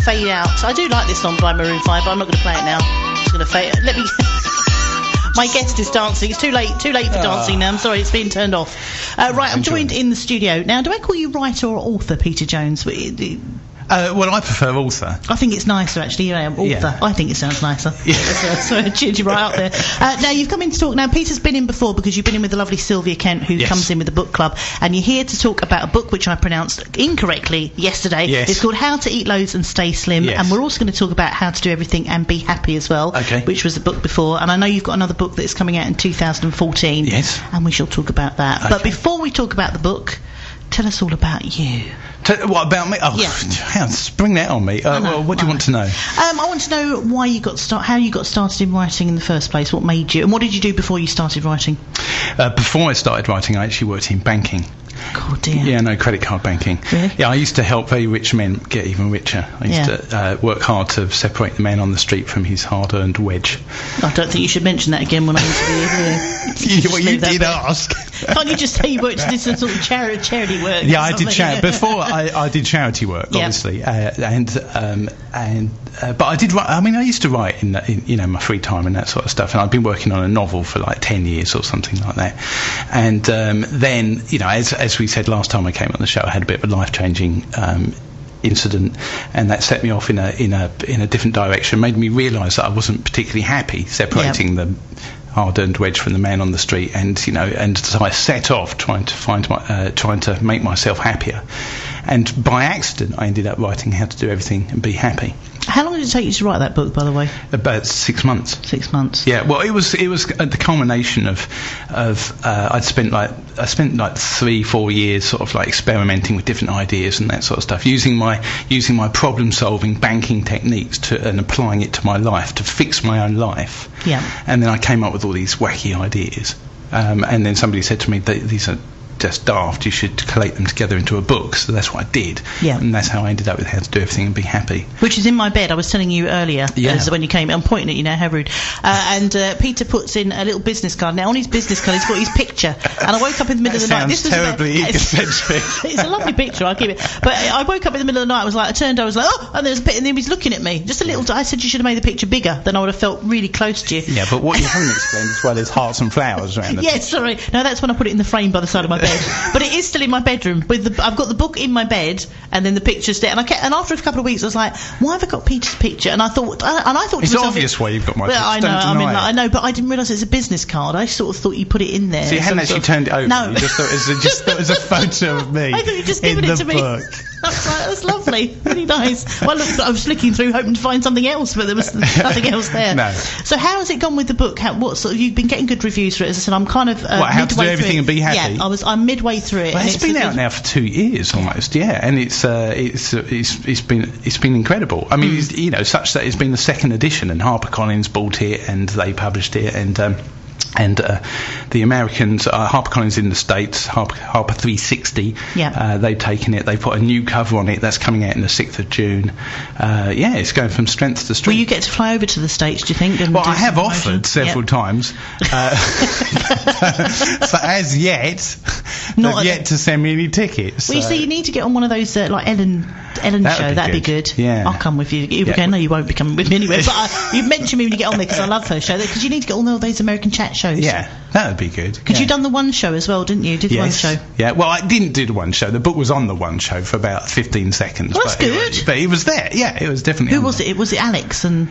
fade out. So I do like this song by Maroon 5, but I'm not going to play it now. I'm just going to fade. Let me. My guest is dancing. It's too late for dancing now. I'm sorry, it's been turned off. Right, I'm joined in the studio now. Do I call you writer or author, Peter Jones? Well, I prefer author. I think it's nicer, actually. Author. Yeah. I think it sounds nicer. Yeah. So I cheered you right up there. Now, you've come in to talk. Now, Peter's been in before because you've been in with the lovely Sylvia Kent, who comes in with the book club. And you're here to talk about a book which I pronounced incorrectly yesterday. Yes. It's called How to Eat Loads and Stay Slim. Yes. And we're also going to talk about how to do everything and be happy as well, which was the book before. And I know you've got another book that's coming out in 2014. Yes. And we shall talk about that. Okay. But before we talk about the book, tell us all about you. What about me? Spring that on me. Well, what do you want to know? I want to know why you how you got started in writing in the first place. What made you, and what did you do before you started writing? Before I started writing, I actually worked in banking. Oh dear. Yeah, no, credit card banking. Really? Yeah, I used to help very rich men get even richer. I used to work hard to separate the man on the street from his hard-earned wedge. I don't think you should mention that again when I interview you. You did ask. Can't you just say you worked did some sort of charity work? Yeah, I did charity. Before I did charity work, obviously, but I did write. I mean, I used to write in my free time and that sort of stuff, and I'd been working on a novel for like 10 years or something like that. And then, as we said last time I came on the show, I had a bit of a life-changing incident, and that set me off in a different direction. Made me realise that I wasn't particularly happy separating the hard-earned wedge from the man on the street, and so I set off trying to make myself happier. And by accident, I ended up writing How to Do Everything and Be Happy. How long did it take you to write that book, by the way? About 6 months. 6 months. Yeah. Well, it was the culmination of I spent like 3-4 years sort of like experimenting with different ideas and that sort of stuff, using my problem-solving banking techniques and applying it to my life to fix my own life. Yeah. And then I came up with all these wacky ideas. And then somebody said to me that these are just daft, you should collate them together into a book. So that's what I did. Yeah. And that's how I ended up with How to Do Everything and Be Happy. Which is in my bed. I was telling you earlier when you came. I'm pointing at you now, how rude. And Peter puts in a little business card. Now on his business card he's got his picture. And I woke up in the middle of the night. This terribly egocentric. It's a lovely picture, I'll keep it. But I woke up in the middle of the night, I turned, I was like, oh, and there's a bit, and then he was looking at me. Just a little. I said you should have made the picture bigger, then I would have felt really close to you. Yeah, but what you haven't explained as well is hearts and flowers around the Yeah, sorry. No, that's when I put it in the frame by the side of my bed. But it is still in my bedroom. I've got the book in my bed, and then the picture's there. And after a couple of weeks, I was like, why have I got Peter's picture? And I thought, it's obvious why you've got my picture. I know, but I didn't realise it's a business card. I sort of thought you put it in there. So you hadn't actually turned it over. No, you just thought it was a photo of me. I thought you'd just given it to me. Book. That's lovely, really nice. Well, look, I was flicking through hoping to find something else, but there was nothing else there. No. So how has it gone with the book? You've been getting good reviews for it. As I said, I'm kind of How to Do Everything and Be Happy. Yeah, I'm midway through it. Well, it's been out now for 2 years almost. Yeah, and it's been incredible. I mean, such that it's been the second edition, and HarperCollins bought it and they published it, and the Americans, HarperCollins in the States, Harper 360, they've taken it, they put a new cover on it, that's coming out on the 6th of June. It's going from strength to strength. Will you get to fly over to the States, do you think? Well, I have offered several times. So as yet, they've yet to send me any tickets. Well, you see, you need to get on one of those, like Ellen show, that'd be good. Yeah. I'll come with you. No, you won't be coming with me anyway, but you mentioned me when you get on there, because I love her show, because you need to get on all those American chat shows. Yeah, that would be good. Because you've done the One Show as well, didn't you? Did One Show? Yeah, well, I didn't do the One Show. The book was on the One Show for about 15 seconds. Well, that's good. But it was there. Yeah, it was definitely. Who was it? Was it Alex and?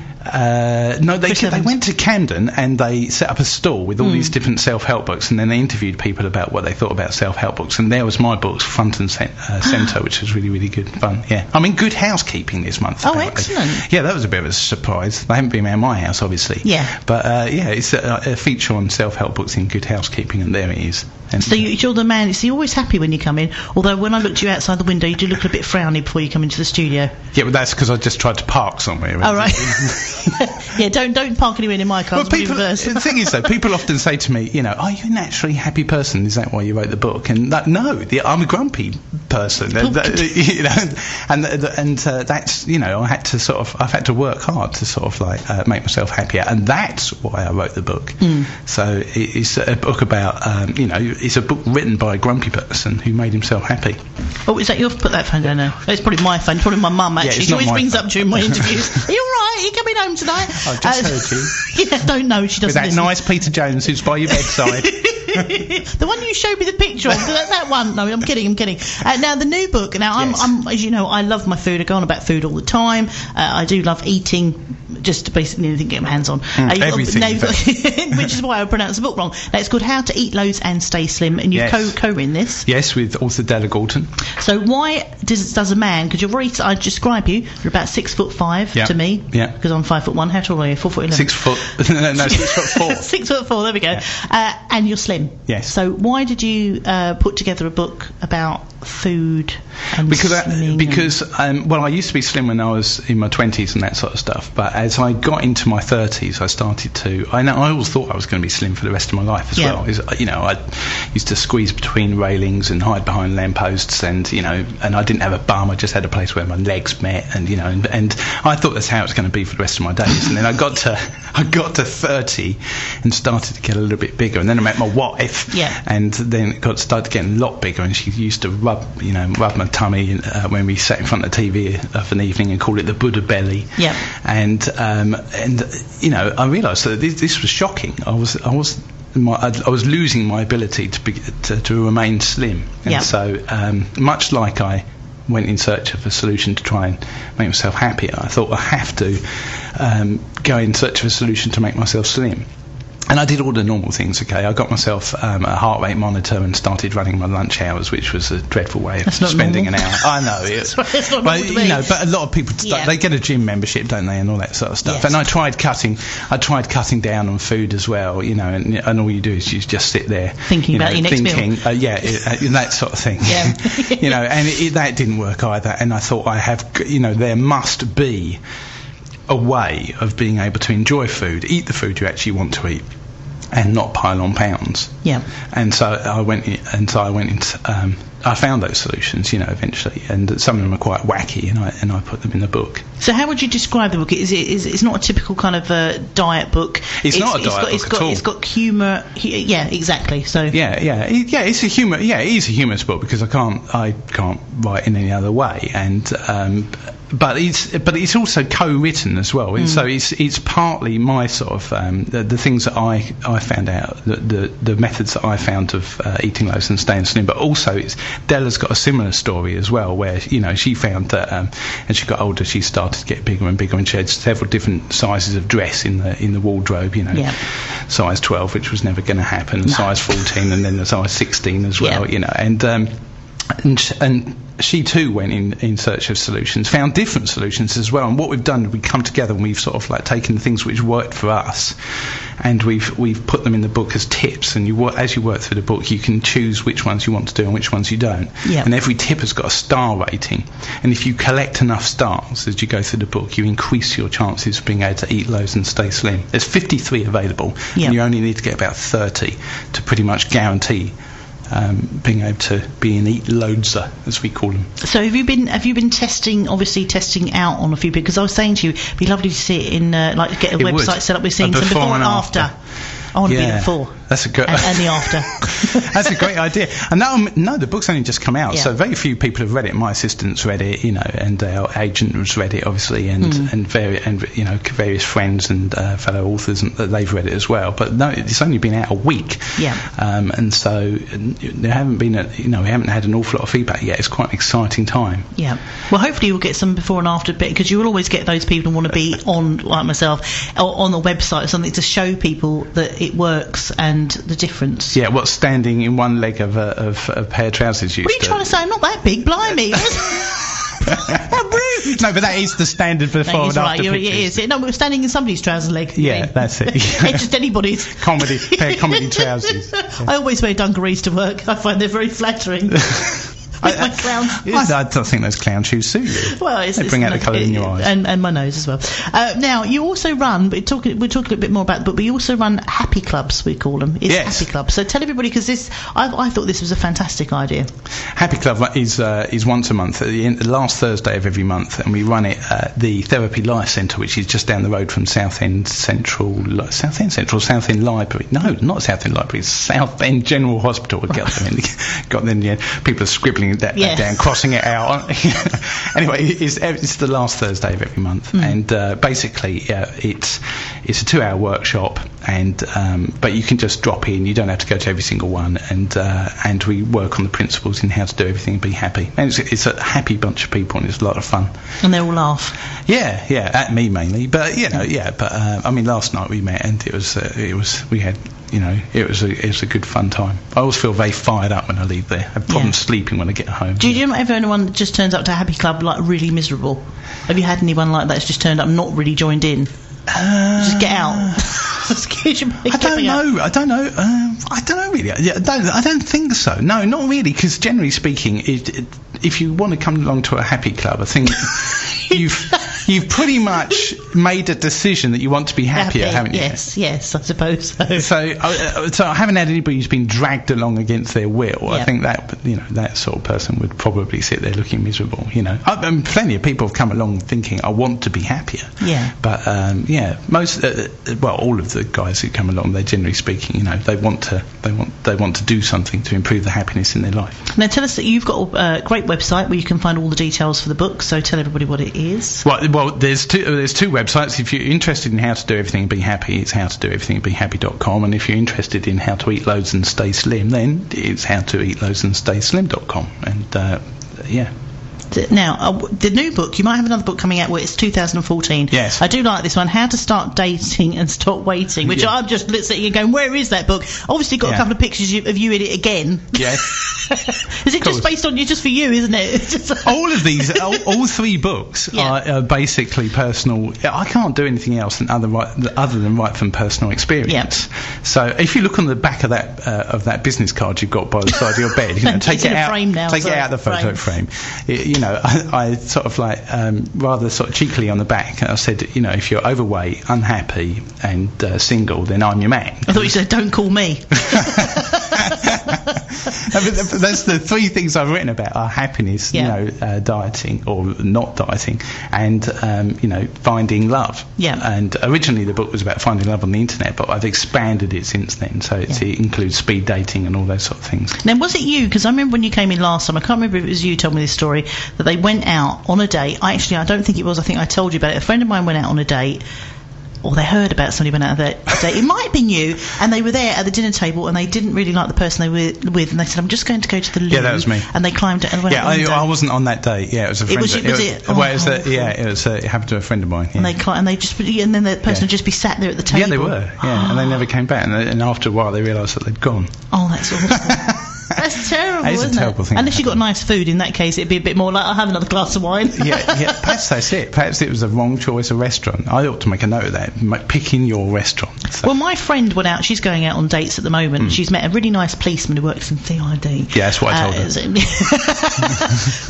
No, they went to Camden and they set up a stall with all these different self-help books, and then they interviewed people about what they thought about self-help books, and there was my books front and centre, which was really, really good fun. Yeah, I'm in Good Housekeeping this month. Oh, apparently. Excellent. Yeah, that was a bit of a surprise. They haven't been around my house, obviously. Yeah. But it's a feature on self-help books in Good Housekeeping, and there it is. And so you're the man. So you're always happy when you come in. Although when I looked you outside the window, you do look a bit frowny before you come into the studio. Yeah, but that's because I just tried to park somewhere. Oh, right. Yeah, don't park anywhere in my car. Well, the thing is, though, people often say to me, are you a naturally happy person? Is that why you wrote the book? And no, I'm a grumpy person. That's I've had to work hard to sort of like make myself happier, and that's why I wrote the book. So it's a book about it's a book written by a grumpy person who made himself happy. Oh, is that your? Put that phone down now. It's probably my phone. It's probably my mum actually. She always brings up during my interviews. Are you all right? Are you coming home tonight? I've just heard you. Yeah, don't know. She doesn't. With that nice Peter Jones who's by your bedside. The one you showed me the picture of, that one. No, I'm kidding. Now the new book. Now I'm, as you know, I love my food. I go on about food all the time. I do love eating, just basically anything to get my hands on. Everything. Which is why I pronounced the book wrong. Now it's called How to Eat Loads and Stay Slim, and you've co-written this. Yes, with author Della Galton. So why does a man? Because I describe you. You're about 6'5" to me. Yeah. Because I'm 5'1". How tall are you? 4'11". 6 foot. No, 6'4". 6'4". There we go. Yeah. And you're slim. Yes. So why did you put together a book about food and slimming? Because I used to be slim when I was in my 20s and that sort of stuff. But as I got into my 30s, I started to. I always thought I was going to be slim for the rest of my life as well. I used to squeeze between railings and hide behind lampposts, and I didn't have a bum. I just had a place where my legs met, and I thought that's how it was going to be for the rest of my days. And then I got to 30 and started to get a little bit bigger, and then I met my wife. Yeah. And then it started getting a lot bigger, and she used to rub my tummy when we sat in front of the TV of an evening and call it the Buddha belly. Yeah. And I realised that this was shocking. I was losing my ability to remain slim, and so much like I went in search of a solution to try and make myself happier, I thought I have to go in search of a solution to make myself slim. And I did all the normal things, okay? I got myself a heart rate monitor and started running my lunch hours, which was a dreadful way of spending an hour. I know. It's not normal to me. But a lot of people, they get a gym membership, don't they, and all that sort of stuff. Yes. And I tried cutting down on food as well, and all you do is you just sit there. Thinking about your next meal. That sort of thing. Yeah. And that didn't work either. And I thought there must be a way of being able to enjoy food, eat the food you actually want to eat, and not pile on pounds. Yeah. And so I went into. I found those solutions, eventually, and some of them are quite wacky, and I put them in the book. So how would you describe the book? It's not a typical kind of diet book. It's not a diet book at all. It's got humour. Yeah, exactly. So it's a humour. Yeah, it is a humorous book because I can't write in any other way, and. But it's also co-written as well, and so it's partly my sort of the things that I found out, the methods that I found of eating loads and staying slim, but also Della's got a similar story as well, where she found that as she got older she started to get bigger and bigger, and she had several different sizes of dress in the wardrobe, size 12, which was never going to happen, and size 14, and then the size 16 as well, and she too went in search of solutions, found different solutions as well. And what we've done, we've come together and we've sort of like taken the things which worked for us, and we've put them in the book as tips. And as you work through the book, you can choose which ones you want to do and which ones you don't. Yep. And every tip has got a star rating. And if you collect enough stars as you go through the book, you increase your chances of being able to eat loads and stay slim. There's 53 available, and you only need to get about 30 to pretty much guarantee being able to be an eat loadser, as we call them. So have you been testing out on a few people? Because I was saying to you, it'd be lovely to see it in get a website set up with seeing some before and after. I want to be the before. That's a good and the after. That's a great idea. And the book's only just come out, so very few people have read it. My assistant's read it, and our agent has read it, obviously, and various friends and fellow authors, and they've read it as well. But no, it's only been out a week. Yeah. And so there haven't been we haven't had an awful lot of feedback yet. It's quite an exciting time. Yeah. Well, hopefully you'll get some before and after bit, because you will always get those people who want to be on, like myself, on the website or something to show people that it works and the difference. Yeah, what's standing in one leg of a pair of trousers used to... What are you trying to say? I'm not that big, blimey. How rude. No, but that is the standard for before and after pictures. It is. No, we're standing in somebody's trouser leg. Yeah, that's it. It's just anybody's. Pair of comedy trousers. Yeah. I always wear dungarees to work. I find they're very flattering. my clown shoes. I don't think those clown shoes suit you. Well, they bring out the colour in your eyes. And my nose as well. Now, you also run, we're talking a little bit more about, but we also run happy clubs, we call them. It's yes. Happy Clubs. So tell everybody, because I thought this was a fantastic idea. Happy Club is once a month, at the last Thursday of every month, and we run it at the Therapy Life Centre, which is just down the road from Southend Library. No, not Southend Library, it's Southend General Hospital. Got them in the end. People are scribbling that down, crossing it out. Anyway, it's the last Thursday of every month, and basically it's a 2-hour workshop, and but you can just drop in. You don't have to go to every single one, and we work on the principles in how to do everything and be happy. And it's a happy bunch of people, and it's a lot of fun. And they all laugh. Yeah, at me mainly, but I mean, last night we met, and it was a good fun time. I always feel very fired up when I leave there. I have problems sleeping when I get home. Do you ever anyone that just turns up to a happy club like really miserable? Have you had anyone like that's just turned up not really joined in? Just get out. I don't know really. I don't think so. No, not really, because generally speaking, if you want to come along to a happy club, I think you've pretty much made a decision that you want to be happier, haven't you? Yes, I suppose so. So I haven't had anybody who's been dragged along against their will. I think that that sort of person would probably sit there looking miserable. Plenty of people have come along thinking I want to be happier. Yeah. But most all of the guys who come along, they generally speaking, they want to do something to improve the happiness in their life. Now tell us that you've got a great website where you can find all the details for the book. So tell everybody what it is. Well, there's two websites. If you're interested in how to do everything and be happy, it's howtodoeverythingandbehappy.com, and if you're interested in how to eat loads and stay slim, then it's howtoeatloadsandstayslim.com. And Now, the new book, you might have another book coming out where it's 2014. Yes. I do like this one, How to Start Dating and Stop Waiting, which I'm just sitting here going, where is that book? Obviously got a couple of pictures of you in it again. Yes. Is it just based on you, just for you, isn't it? All of these, all 3 books are basically personal. I can't do anything else other than write from personal experience. Yep. So if you look on the back of that business card you've got by the side of your bed, take it out, take it out of the photo frame. I sort of rather sort of cheekily on the back, I said, if you're overweight, unhappy, and single, then I'm your man. I thought you said, don't call me. That's the 3 things I've written about are happiness, dieting or not dieting, and finding love. Yeah. And originally the book was about finding love on the internet, but I've expanded it since then, so it includes speed dating and all those sort of things. Now, was it you? Because I remember when you came in last time, I can't remember if it was you told me this story, that they went out on a date. I don't think it was. I think I told you about it. A friend of mine went out on a date, or they heard about somebody went out on a date. It might have been you, and they were there at the dinner table, and they didn't really like the person they were with, and they said, I'm just going to go to the loo. Yeah, that was me. And they climbed it and went out the window. I wasn't on that date. Yeah, it was a friend. It happened to a friend of mine. Yeah. And then the person would just be sat there at the table. Yeah, they were. Yeah, and they never came back, and after a while they realised that they'd gone. Oh, that's awful. That's terrible, isn't it? It's a terrible thing. Unless you got nice food, in that case it'd be a bit more like, I'll have another glass of wine. Perhaps that's it. Perhaps it was the wrong choice of restaurant. I ought to make a note of that. Picking your restaurant. So. Well, my friend went out. She's going out on dates at the moment. She's met a really nice policeman who works in CID. Yeah, that's what I told her.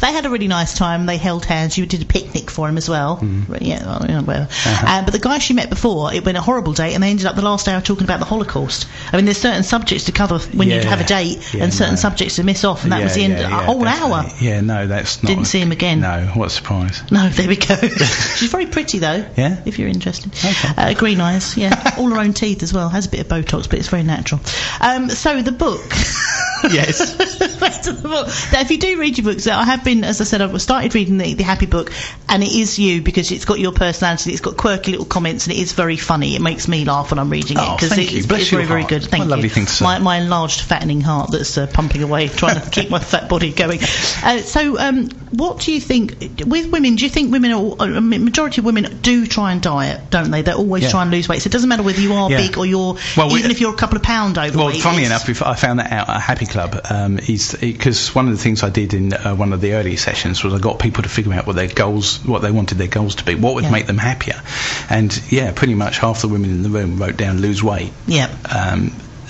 They had a really nice time. They held hands. She did a picnic for him as well. Whatever. But the guy she met before, it went a horrible date, and they ended up the last hour talking about the Holocaust. I mean, there's certain subjects to cover when you have a date, and certain subjects to miss off, and that was the end of a whole hour. Yeah, no, that's not. Didn't see him again. No, what a surprise. No, there we go. She's very pretty though. Yeah. If you're interested. Okay. Green eyes. Yeah. All her own teeth as well. Has a bit of Botox, but it's very natural. So the book. Yes. Back to the book. Now, if you do read your books, I have been, as I said, I've started reading the Happy book, and it is you because it's got your personality. It's got quirky little comments, and it is very funny. It makes me laugh when I'm reading it because it's very, very good. Thank you. Lovely thing to say. My enlarged, fattening heart that's pumping away, trying to keep my fat body going. What do you think with women? Do you think women, majority of women, do try and diet, don't they? They always try and lose weight. So it doesn't matter whether you are big or you're even if you're a couple of pounds overweight. Well, funny enough, I found that out at Happy Club. Because one of the things I did in one of the early sessions was I got people to figure out what they wanted their goals to be, what would make them happier, and pretty much half the women in the room wrote down lose weight. Yeah.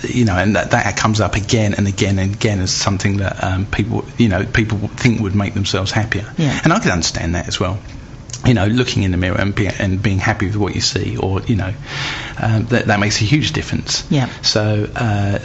and that comes up again and again and again as something that people think would make themselves happier. Yeah. And I can understand that as well. Looking in the mirror and being happy with what you see, or that makes a huge difference. Yeah. So there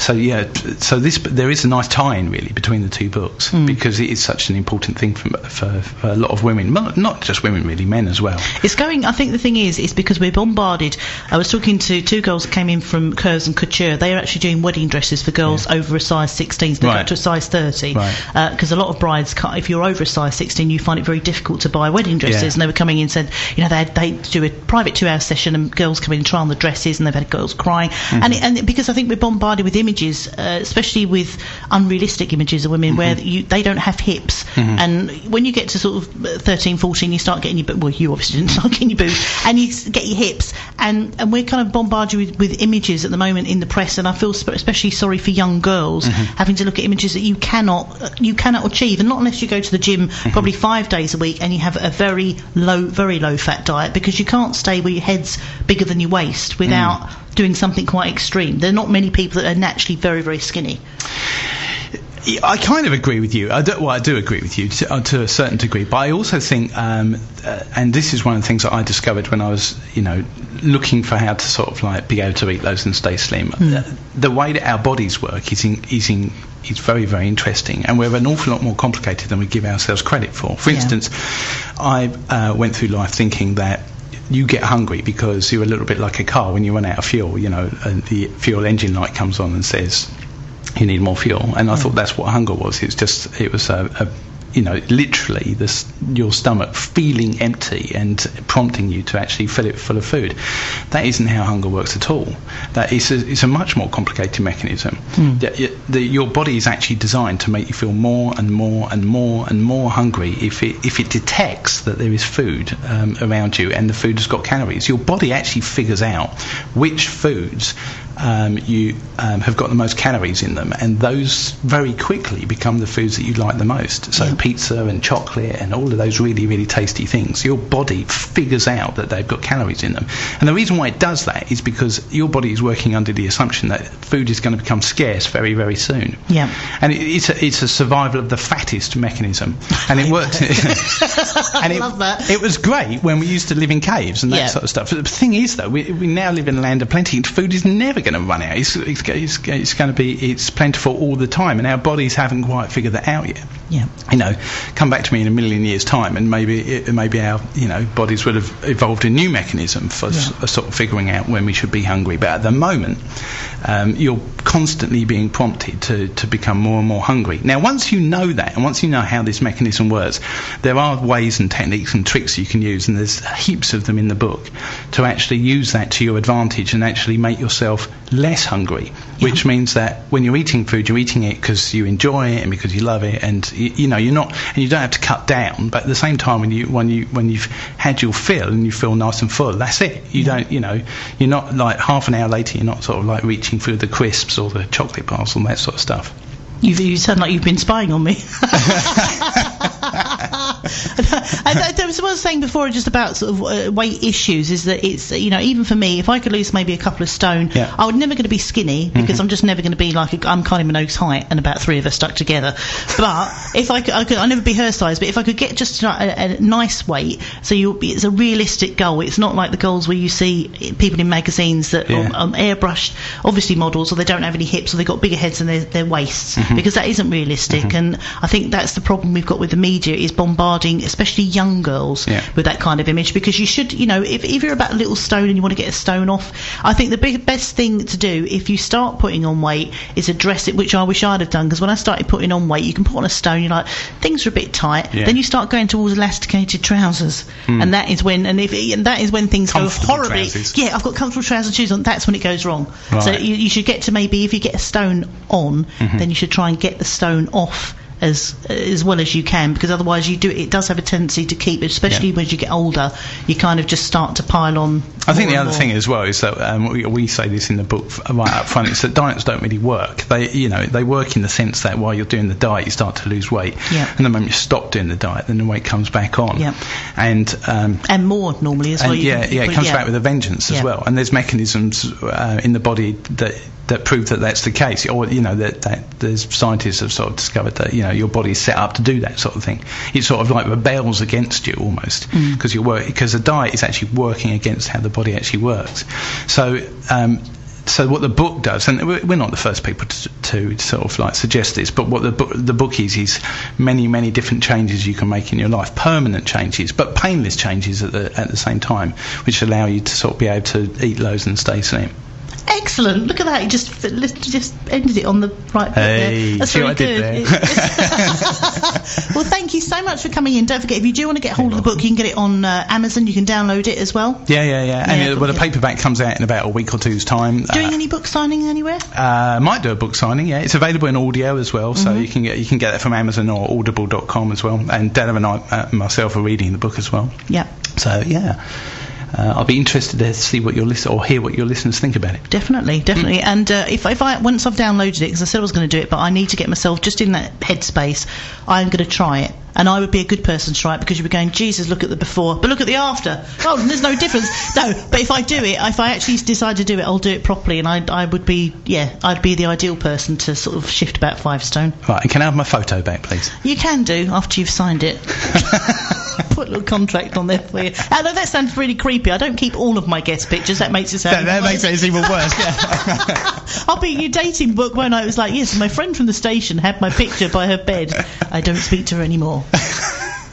is a nice tie-in really between the two books, because it is such an important thing for a lot of women, not just women really, men as well. I think the thing is because we're bombarded. I was talking to two girls that came in from Curves and Couture. They are actually doing wedding dresses for girls over a size 16, so they go to a size 30. Because a lot of brides, if you're over a size 16, you find it very difficult to buy wedding dresses, and they were coming in and said, they do a private 2-hour session and girls come in and try on the dresses, and they've had girls crying. And because I think we're bombarded with images, especially with unrealistic images of women where they don't have hips, and when you get to sort of 13, 14, you start getting you obviously didn't start getting your boobs, and you get your hips, and we're kind of bombarded with images at the moment in the press, and I feel especially sorry for young girls having to look at images that you cannot achieve, and not unless you go to the gym probably 5 days a week and you have a very low fat diet, because you can't stay with your head's bigger than your waist without doing something quite extreme. There are not many people that are naturally very, very skinny. I kind of agree with you. I do agree with you to a certain degree, but I also think, and this is one of the things that I discovered when I was, looking for how to sort of be able to eat loads and stay slim. The way that our bodies work is very, very interesting, and we're an awful lot more complicated than we give ourselves credit for. For instance, I went through life thinking that you get hungry because you're a little bit like a car when you run out of fuel, and the fuel engine light comes on and says you need more fuel, and I thought that's what hunger was. It was literally your stomach feeling empty and prompting you to actually fill it full of food. That isn't how hunger works at all. It's a much more complicated mechanism. Your body is actually designed to make you feel more and more and more and more hungry if it detects that there is food around you and the food has got calories. Your body actually figures out which foods you have got the most calories in them, and those very quickly become the foods that you like the most. So pizza and chocolate and all of those really, really tasty things, your body figures out that they've got calories in them. And the reason why it does that is because your body is working under the assumption that food is going to become scarce very, very soon. And it's a survival of the fattest mechanism, and it works. I love that. It was great when we used to live in caves and that sort of stuff. But the thing is, though, we now live in a land of plenty. Food is never going to run out. It's going to be plentiful all the time, and our bodies haven't quite figured that out yet. Come back to me in a million years' time, and maybe our bodies would have evolved a new mechanism for sort of figuring out when we should be hungry. But at the moment, you're constantly being prompted to become more and more hungry. Now, once you know that, and once you know how this mechanism works, there are ways and techniques and tricks you can use, and there's heaps of them in the book, to actually use that to your advantage and actually make yourself less hungry, which means that when you're eating food, you're eating it because you enjoy it and because you love it, and you're not, and you don't have to cut down. But at the same time, when you've had your fill and you feel nice and full, that's it. You don't, you're not like half an hour later, you're not sort of like reaching through the crisps or the chocolate bars, all that sort of stuff. You sound like you've been spying on me. There was what I was saying before just about sort of weight issues, is that it's, even for me, if I could lose maybe a couple of stone, I would never going to be skinny, because I'm just never going to be like I'm Kylie Minogue's height and about 3 of us stuck together. But if I'll never be her size, but if I could get just a nice weight, so it's a realistic goal. It's not like the goals where you see people in magazines that are airbrushed, obviously models, or they don't have any hips, or they've got bigger heads than their waists, because that isn't realistic. And I think that's the problem we've got with the media, is bombarding especially young girls with that kind of image, because you should, if you're about a little stone and you want to get a stone off, I think the best thing to do if you start putting on weight is address it, which I wish I'd have done, because when I started putting on weight, you can put on a stone, you're like, things are a bit tight, then you start going towards elasticated trousers, and that is when things go horribly. I've got comfortable trouser shoes on, that's when it goes wrong. So you should get to, maybe if you get a stone on, then you should try and get the stone off as well as you can, because otherwise it does have a tendency to keep, especially when you get older, you kind of just start to pile on. I think the other thing as well is that we say this in the book right up front, is that diets don't really work. They work in the sense that while you're doing the diet, you start to lose weight, and the moment you stop doing the diet, then the weight comes back on, and more normally as well. It comes back with a vengeance as well. And there's mechanisms in the body that that prove that that's the case, or that there's scientists have sort of discovered that your body's set up to do that sort of thing. It sort of like rebels against you almost, because the diet is actually working against how the body actually works. So what the book does, and we're not the first people to sort of like suggest this, but what the book is many different changes you can make in your life, permanent changes, but painless changes at the same time, which allow you to sort of be able to eat loads and stay slim. Excellent. Look at that. You just ended it on the right bit there. That's see what very I did good. there? Well, thank you so much for coming in. Don't forget, if you do want to get hold of the book, you can get it on Amazon. You can download it as well. Yeah. And the paperback comes out in about a week or two's time. Doing any book signing anywhere? Might do a book signing. Yeah, it's available in audio as well, so you can get that from Amazon or Audible.com as well. And Della and I myself are reading the book as well. Yeah. So yeah. I'll be interested to see what hear what your listeners think about it. Definitely. And if I once I've downloaded it, because I said I was going to do it, but I need to get myself just in that headspace, I'm going to try it. And I would be a good person to try it, because you'd be going, Jesus, look at the before, but look at the after. Oh, there's no difference. No, but if I do it, if I actually decide to do it, I'll do it properly, and I'd be the ideal person to sort of shift about 5 stone. Right, and can I have my photo back, please? You can do, after you've signed it. Put a little contract on there for you. I know that sounds really creepy. I don't keep all of my guest pictures. That makes it sound that makes it even worse. Yeah. I'll be in your dating book, won't I? It was like, yes, my friend from the station had my picture by her bed. I don't speak to her anymore.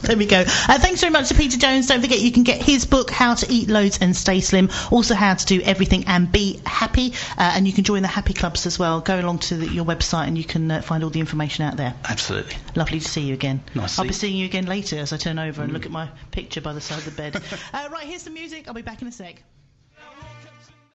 There we go. Thanks very much to Peter Jones. Don't forget, you can get his book, How to Eat Loads and Stay Slim. Also, How to Do Everything and Be Happy. And you can join the Happy Clubs as well. Go along to your website and you can find all the information out there. Absolutely. Lovely to see you again. Nice. I'll be seeing you again later as I turn over and look at my picture by the side of the bed. Right, here's some music. I'll be back in a sec.